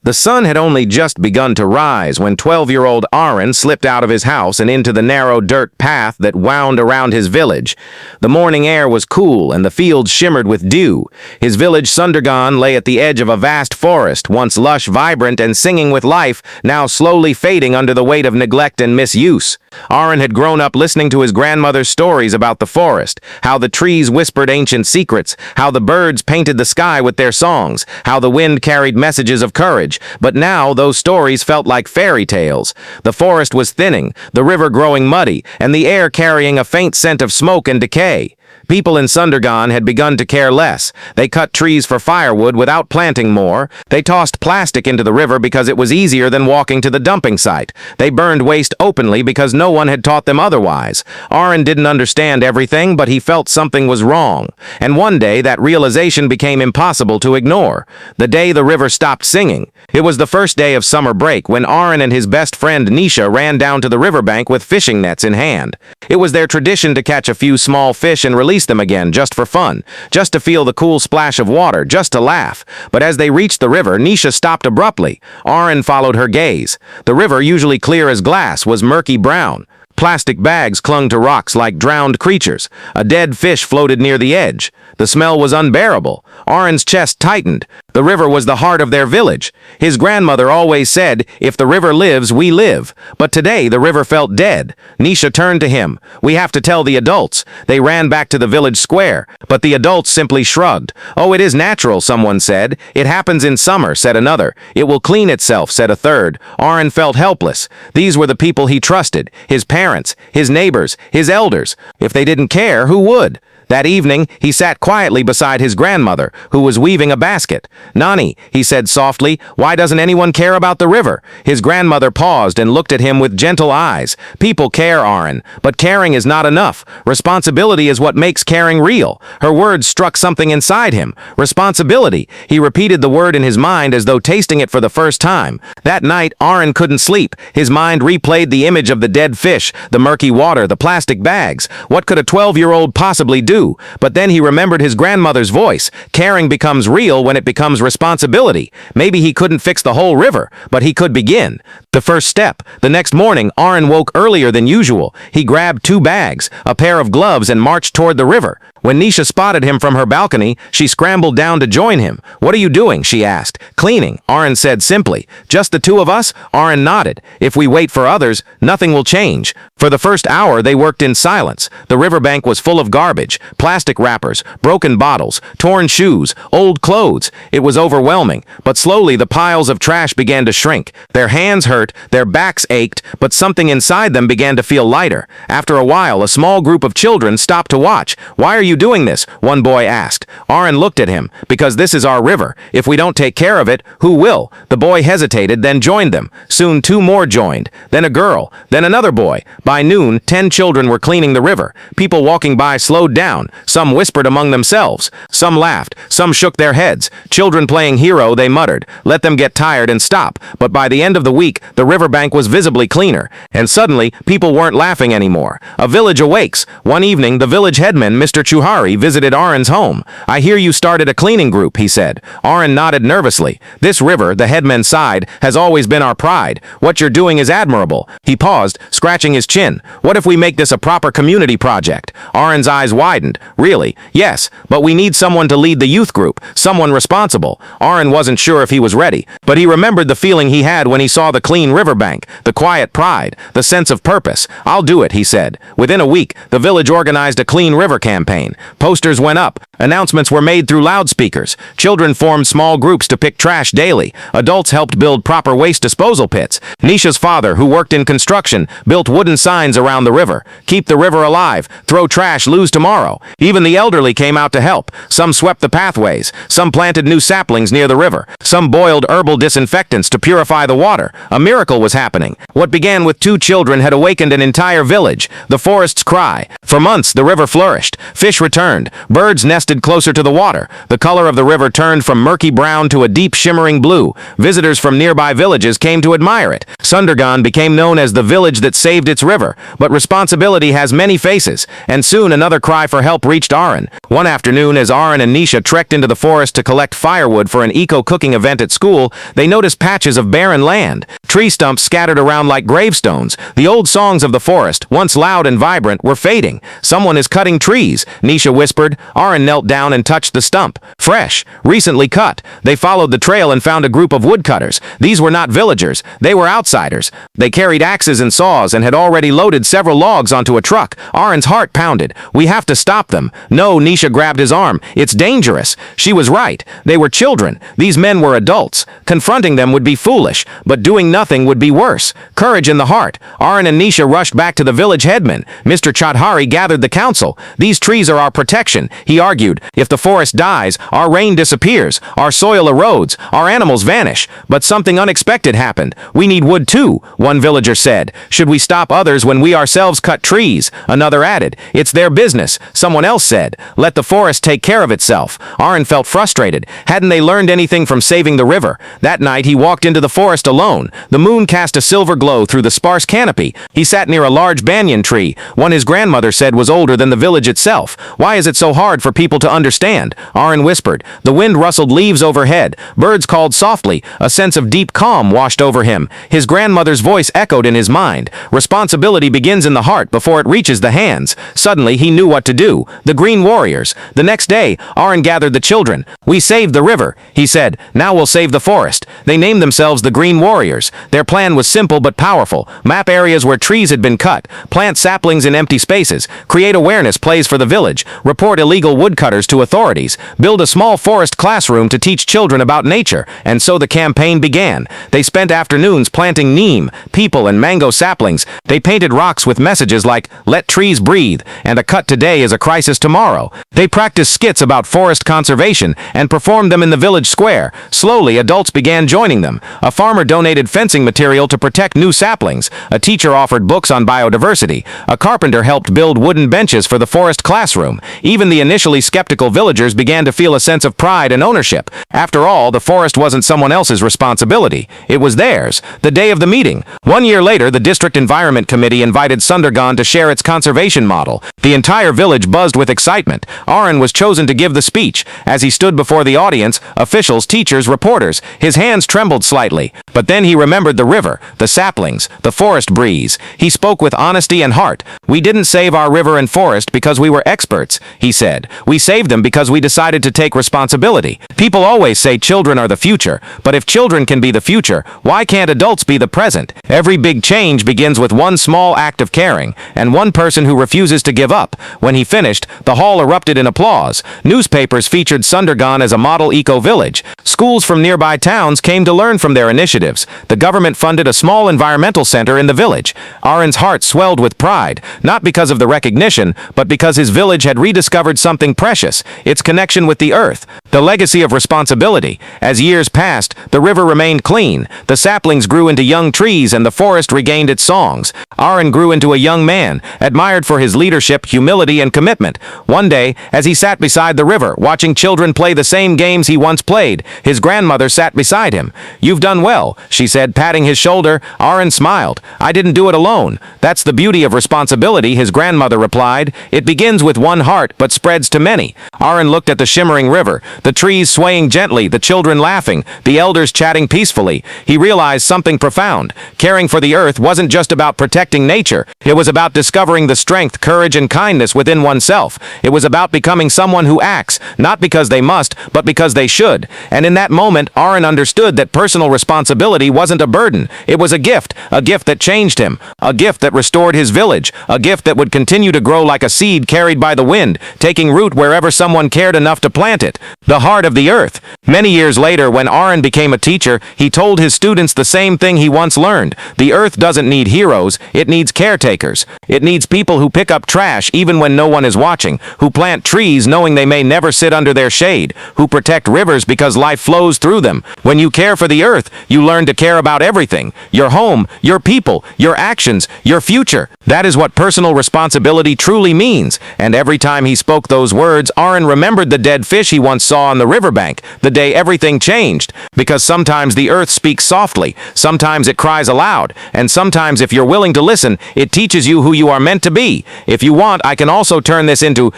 The sun had only just begun to rise when 12-year-old Aaron slipped out of his house and into the narrow dirt path that wound around his village. The morning air was cool and the fields shimmered with dew. His village, Sundergan, lay at the edge of a vast forest, once lush, vibrant, and singing with life, now slowly fading under the weight of neglect and misuse. Aaron had grown up listening to his grandmother's stories about the forest, how the trees whispered ancient secrets, how the birds painted the sky with their songs, how the wind carried messages of courage. But now those stories felt like fairy tales. The forest was thinning, the river growing muddy, and the air carrying a faint scent of smoke and decay. People in Sundergan had begun to care less. They cut trees for firewood without planting more. They tossed plastic into the river because it was easier than walking to the dumping site. They burned waste openly because no one had taught them otherwise. Aaron didn't understand everything, but he felt something was wrong. And one day that realization became impossible to ignore. The day the river stopped singing. It was the first day of summer break when Aaron and his best friend Nisha ran down to the riverbank with fishing nets in hand. It was their tradition to catch a few small fish and release them again just for fun, just to feel the cool splash of water, just to laugh. But as they reached the river, Nisha stopped abruptly. Aaron followed her gaze. The river, usually clear as glass, was murky brown. Plastic bags clung to rocks like drowned creatures. A dead fish floated near the edge. The smell was unbearable. Aaron's chest tightened. The river was the heart of their village. His grandmother always said, "If the river lives, we live." But today the river felt dead. Nisha turned to him. "We have to tell the adults." They ran back to the village square, but the adults simply shrugged. "Oh, it is natural," someone said. "It happens in summer," said another. "It will clean itself," said a third. Aaron felt helpless. These were the people he trusted, his parents, his neighbors, his elders. If they didn't care, who would? That evening, he sat quietly beside his grandmother, who was weaving a basket. "Nani," he said softly, "why doesn't anyone care about the river?" His grandmother paused and looked at him with gentle eyes. "People care, Aaron, but caring is not enough. Responsibility is what makes caring real." Her words struck something inside him. Responsibility. He repeated the word in his mind as though tasting it for the first time. That night, Aaron couldn't sleep. His mind replayed the image of the dead fish, the murky water, the plastic bags. What could a 12-year-old possibly do? But then he remembered his grandmother's voice. Caring becomes real when it becomes responsibility. Maybe he couldn't fix the whole river, but he could begin. The first step. The next morning, Aaron woke earlier than usual. He grabbed 2 bags, a pair of gloves, and marched toward the river. When Nisha spotted him from her balcony, she scrambled down to join him. "What are you doing?" she asked. "Cleaning," Aaron said simply. "Just the 2 of us?" Aaron nodded. "If we wait for others, nothing will change." For the first hour, they worked in silence. The riverbank was full of garbage, plastic wrappers, broken bottles, torn shoes, old clothes. It was overwhelming, but slowly the piles of trash began to shrink. Their hands hurt, their backs ached, but something inside them began to feel lighter. After a while, a small group of children stopped to watch. "Why are you doing this?" one boy asked. Aaron looked at him. "Because this is our river. If we don't take care of it, who will?" The boy hesitated, then joined them. Soon 2 more joined, then a girl, then another boy. By noon, 10 children were cleaning the river. People walking by slowed down. Some whispered among themselves. Some laughed. Some shook their heads. Children playing hero, they muttered. Let them get tired and stop. But by the end of the week, the riverbank was visibly cleaner. And suddenly, people weren't laughing anymore. A village awakes. One evening, the village headman, Mr. Chuhari, visited Aaron's home. "I hear you started a cleaning group," he said. Aaron nodded nervously. "This river," the headman sighed, "has always been our pride. What you're doing is admirable." He paused, scratching his chin. "What if we make this a proper community project?" Aaron's eyes widened. "Really? Yes, but we need someone to lead the youth group, someone responsible." Aaron wasn't sure if he was ready, but he remembered the feeling he had when he saw the clean riverbank, the quiet pride, the sense of purpose. "I'll do it," he said. Within a week, the village organized a clean river campaign. Posters went up. Announcements were made through loudspeakers. Children formed small groups to pick trash daily. Adults helped build proper waste disposal pits. Nisha's father, who worked in construction, built wooden signs around the river. "Keep the river alive. Throw trash, lose tomorrow." Even the elderly came out to help. Some swept the pathways. Some planted new saplings near the river. Some boiled herbal disinfectants to purify the water. A miracle was happening. What began with 2 children had awakened an entire village. The forest's cry. For months, the river flourished. Fish Fish returned. Birds nested closer to the water. The color of the river turned from murky brown to a deep shimmering blue. Visitors from nearby villages came to admire it. Sundergaon became known as the village that saved its river. But responsibility has many faces, and soon another cry for help reached Aaron. One afternoon, as Aaron and Nisha trekked into the forest to collect firewood for an eco-cooking event at school, they noticed patches of barren land. Tree stumps scattered around like gravestones. The old songs of the forest, once loud and vibrant, were fading. Someone is cutting trees, Nisha whispered. Aaron knelt down and touched the stump. Fresh, recently cut. They followed the trail and found a group of woodcutters. These were not villagers. They were outsiders. They carried axes and saws and had already loaded several logs onto a truck. Aaron's heart pounded. We have to stop them. No, Nisha grabbed his arm. It's dangerous. She was right. They were children. These men were adults. Confronting them would be foolish, but doing nothing would be worse. Courage in the heart. Aaron and Nisha rushed back to the village headman. Mr. Chaudhary gathered the council. These trees are our protection, he argued. If the forest dies, our rain disappears, our soil erodes, our animals vanish. But something unexpected happened. We need wood too, one villager said. Should we stop others when we ourselves cut trees? Another added. It's their business. Someone else said. Let the forest take care of itself. Aaron felt frustrated. Hadn't they learned anything from saving the river? That night he walked into the forest alone. The moon cast a silver glow through the sparse canopy. He sat near a large banyan tree, one his grandmother said was older than the village itself. Why is it so hard for people to understand? Aaron whispered. The wind rustled leaves overhead. Birds called softly. A sense of deep calm washed over him. His grandmother's voice echoed in his mind. Responsibility begins in the heart before it reaches the hands. Suddenly he knew what to do. The Green Warriors. The next day, Aaron gathered the children. We saved the river, he said. Now we'll save the forest. They named themselves the Green Warriors. Their plan was simple but powerful. Map areas where trees had been cut. Plant saplings in empty spaces. Create awareness plays for the village. Report illegal woodcutters to authorities. Build a small forest classroom to teach children about nature. And so the campaign began. They spent afternoons planting neem, peepal, and mango saplings. They painted rocks with messages like, let trees breathe, and a cut today is a crisis tomorrow. They practiced skits about forest conservation and performed them in the village square. Slowly, adults began joining them. A farmer donated fencing material to protect new saplings. A teacher offered books on biodiversity. A carpenter helped build wooden benches for the forest classroom. Even the initially skeptical villagers began to feel a sense of pride and ownership. After all, the forest wasn't someone else's responsibility. It was theirs. The day of the meeting. 1 year later, the District Environment Committee invited Sundergaon to share its conservation model. The entire village buzzed with excitement. Aaron was chosen to give the speech. As he stood before the audience, officials, teachers, reporters, his hands trembled slightly. But then he remembered the river, the saplings, the forest breeze. He spoke with honesty and heart. We didn't save our river and forest because we were experts, he said. We saved them because we decided to take responsibility. People always say children are the future, but if children can be the future, why can't adults be the present? Every big change begins with one small act of caring, and one person who refuses to give up. When he finished, the hall erupted in applause. Newspapers featured Sundergaon as a model eco-village. Schools from nearby towns came to learn from their initiatives. The government funded a small environmental center in the village. Aaron's heart swelled with pride, not because of the recognition, but because his village had rediscovered something precious, its connection with the earth, the legacy of responsibility. As years passed, the river remained clean, the saplings grew into young trees, and the forest regained its songs. Aaron grew into a young man, admired for his leadership, humility, and commitment. One day, as he sat beside the river, watching children play the same games he once played, his grandmother sat beside him. You've done well, she said, patting his shoulder. Aaron smiled. I didn't do it alone. That's the beauty of responsibility, his grandmother replied. It begins with one heart, but spreads to many. Aaron looked at the shimmering river, the trees swaying gently, the children laughing, the elders chatting peacefully. He realized something profound. Caring for the earth wasn't just about protecting nature. It was about discovering the strength, courage, and kindness within oneself. It was about becoming someone who acts, not because they must, but because they should. And in that moment, Aaron understood that personal responsibility wasn't a burden. It was a gift that changed him, a gift that restored his village, a gift that would continue to grow like a seed carried by the wind, taking root wherever someone cared enough to plant it. The heart of the earth. Many years later, when Aaron became a teacher, he told his students the same thing he once learned. The earth doesn't need heroes, it needs caretakers. It needs people who pick up trash even when no one is watching, who plant trees knowing they may never sit under their shade, who protect rivers because life flows through them. When you care for the earth, you learn to care about everything. Your home, your people, your actions, your future. That is what personal responsibility truly means, and every Every time he spoke those words, Aaron remembered the dead fish he once saw on the riverbank, the day everything changed. Because sometimes the earth speaks softly, sometimes it cries aloud, and sometimes if you're willing to listen, it teaches you who you are meant to be. If you want, I can also turn this into